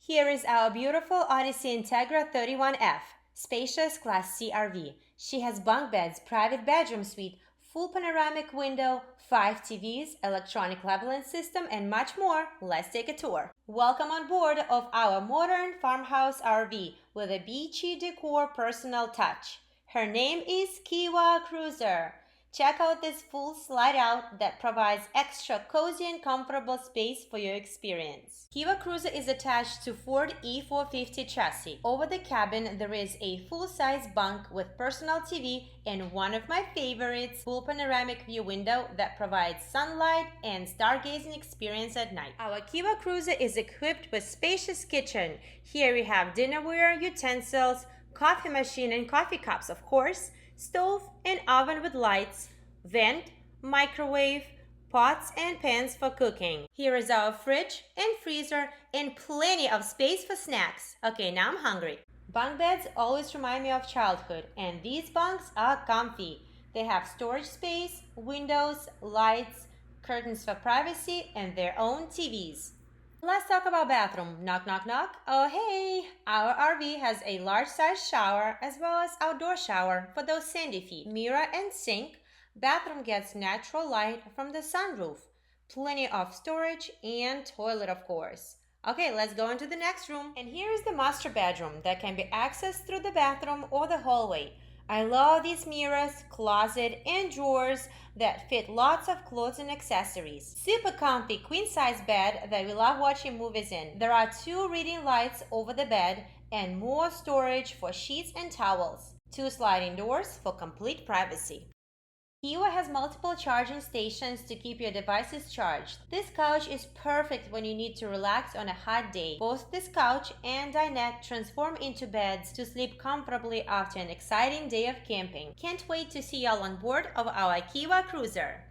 Here is our beautiful Odyssey Entegra 31F, spacious Class C RV. She has bunk beds, private bedroom suite, full panoramic window, 5 TVs, electronic leveling system, and much more. Let's take a tour. Welcome on board of our modern farmhouse RV with a beachy decor personal touch. Her name is Kiawah Kruiser. Check out this full slide out that provides extra cozy and comfortable space for your experience. Kiawah Kruiser is attached to Ford E450 chassis. Over the cabin, there is a full-size bunk with personal TV and one of my favorites, full panoramic view window that provides sunlight and stargazing experience at night. Our Kiawah Kruiser is equipped with spacious kitchen. Here we have dinnerware, utensils, coffee machine and coffee cups, of course, stove and oven with lights, vent, microwave, pots and pans for cooking. Here is our fridge and freezer and plenty of space for snacks. Okay, now I'm hungry. Bunk beds always remind me of childhood, and these bunks are comfy. They have storage space, windows, lights, curtains for privacy, and their own TVs. Let's talk about bathroom. Knock, knock, knock. Oh, hey! Our RV has a large-size shower as well as outdoor shower for those sandy feet. Mirror and sink. Bathroom gets natural light from the sunroof. Plenty of storage and toilet, of course. Okay, let's go into the next room. And here is the master bedroom that can be accessed through the bathroom or the hallway. I love these mirrors, closet, and drawers that fit lots of clothes and accessories. Super comfy queen-size bed that we love watching movies in. There are 2 reading lights over the bed and more storage for sheets and towels. 2 sliding doors for complete privacy. Kiawah has multiple charging stations to keep your devices charged. This couch is perfect when you need to relax on a hot day. Both this couch and dinette transform into beds to sleep comfortably after an exciting day of camping. Can't wait to see y'all on board of our Kiawah Kruiser.